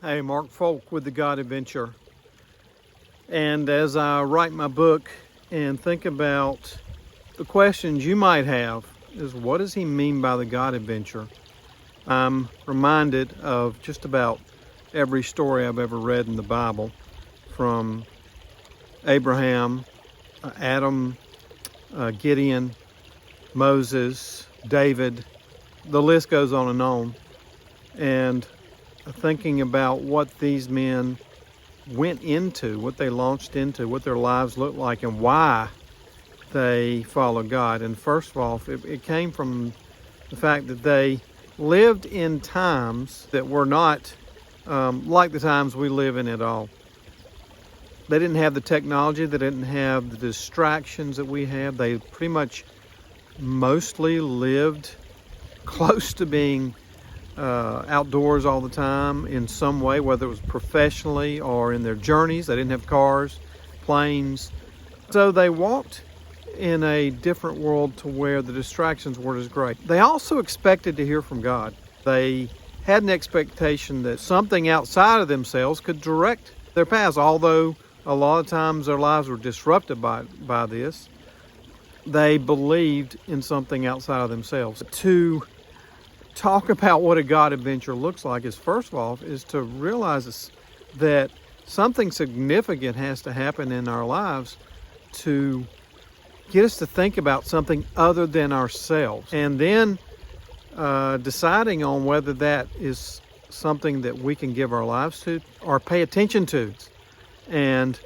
Hey, Mark Folk with the God Adventure. And as I write my book and think about the questions you might have, is what does he mean by the God Adventure? I'm reminded of just about every story I've ever read in the Bible, from Abraham, Adam, Gideon, Moses, David. The list goes on and on. And thinking about what these men went into, what they launched into, what their lives looked like, and why they followed God. And first of all, it came from the fact that they lived in times that were not like the times we live in at all. They didn't have the technology, they didn't have the distractions that we have. They pretty much mostly lived close to being outdoors all the time in some way, whether it was professionally or in their journeys. They didn't have cars, planes. So they walked in a different world to where the distractions weren't as great. They also expected to hear from God. They had an expectation that something outside of themselves could direct their paths, although a lot of times their lives were disrupted by this. They believed in something outside of themselves. To talk about what a God adventure looks like is, first of all, is to realize that something significant has to happen in our lives to get us to think about something other than ourselves, and then deciding on whether that is something that we can give our lives to or pay attention to. And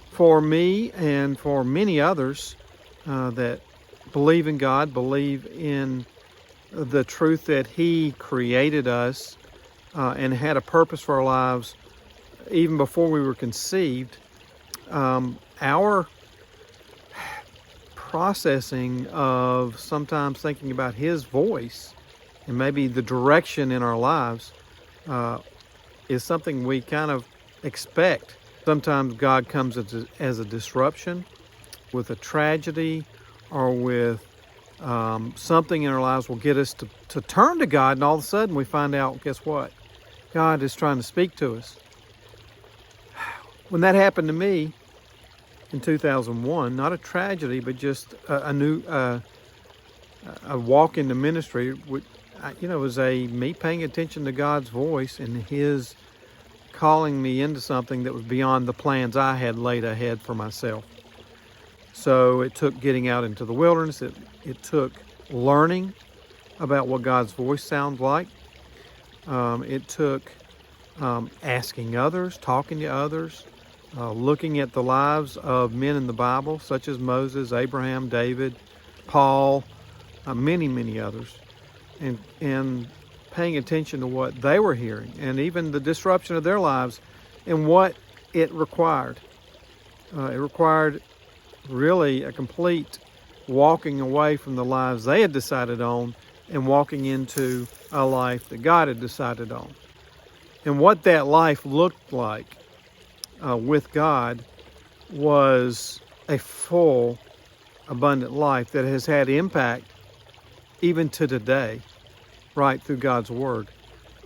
for me and for many others that believe in God, believe in the truth that he created us and had a purpose for our lives even before we were conceived, our processing of sometimes thinking about his voice and maybe the direction in our lives is something we kind of expect. Sometimes God comes as a disruption, with a tragedy, or with something in our lives will get us to turn to God, and all of a sudden we find out, guess what? God is trying to speak to us. When that happened to me in 2001, not a tragedy, but just a walk into ministry, it was me paying attention to God's voice and his calling me into something that was beyond the plans I had laid ahead for myself. So it took getting out into the wilderness. It took learning about what God's voice sounds like. It took asking others, talking to others, looking at the lives of men in the Bible, such as Moses, Abraham, David, Paul, many, many others, and paying attention to what they were hearing, and even the disruption of their lives and what it required. It required really a complete walking away from the lives they had decided on and walking into a life that God had decided on. And what that life looked like with God was a full, abundant life that has had impact even to today, right through God's Word.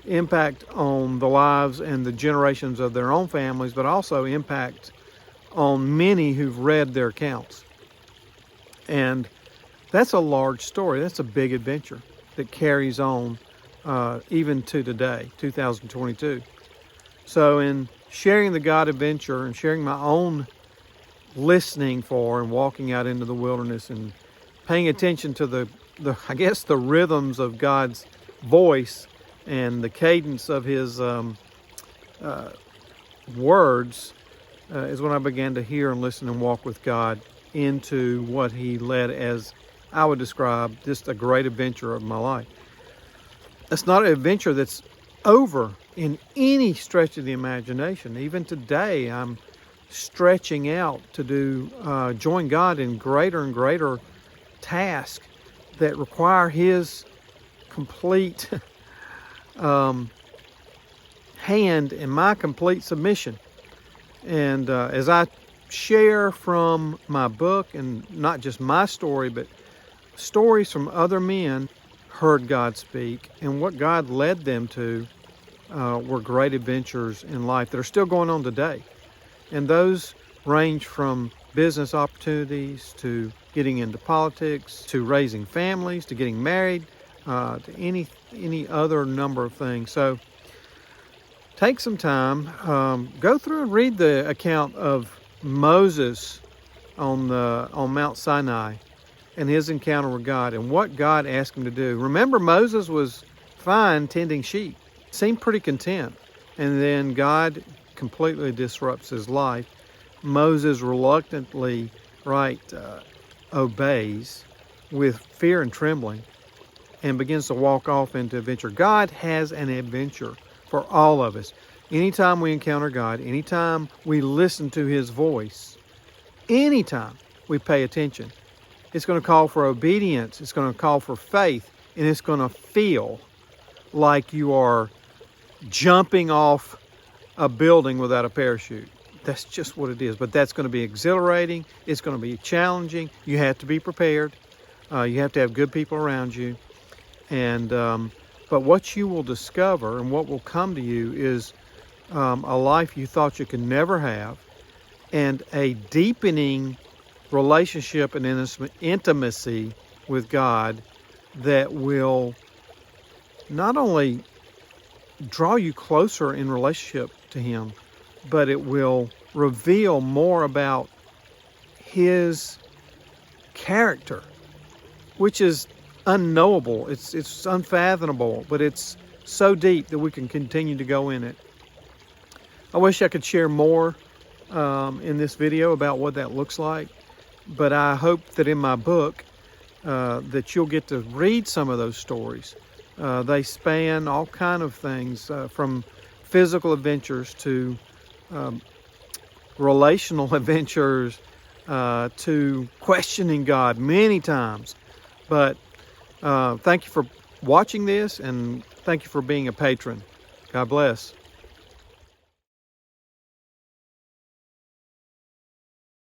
Impact on the lives and the generations of their own families, but also impact on many who've read their accounts. And that's a large story. That's a big adventure that carries on even to today, 2022. So in sharing the God adventure and sharing my own listening for and walking out into the wilderness and paying attention to the rhythms of God's voice and the cadence of his words, is when I began to hear and listen and walk with God into what he led as, I would describe, just a great adventure of my life. It's not an adventure that's over in any stretch of the imagination. Even today, I'm stretching out to join God in greater and greater tasks that require his complete hand and my complete submission. And as I share from my book, and not just my story, but stories from other men, heard God speak and what God led them to, were great adventures in life that are still going on today. And those range from business opportunities to getting into politics, to raising families, to getting married, to any other number of things. So take some time, go through and read the account of Moses on Mount Sinai and his encounter with God and what God asked him to do. Remember, Moses was fine tending sheep, seemed pretty content, and then God completely disrupts his life. Moses reluctantly, obeys with fear and trembling and begins to walk off into adventure. God has an adventure for all of us. Anytime we encounter God, anytime we listen to his voice, anytime we pay attention, it's going to call for obedience, it's going to call for faith, and it's going to feel like you are jumping off a building without a parachute. That's just what it is. But that's going to be exhilarating. It's going to be challenging. You have to be prepared. You have to have good people around you. And but what you will discover and what will come to you is a life you thought you could never have, and a deepening relationship and intimacy with God that will not only draw you closer in relationship to him, but it will reveal more about his character, which is unknowable. It's unfathomable, but it's so deep that we can continue to go in it. I wish I could share more in this video about what that looks like, but I hope that in my book that you'll get to read some of those stories. They span all kind of things, from physical adventures to relational adventures, to questioning God many times. But thank you for watching this, and thank you for being a patron. God bless.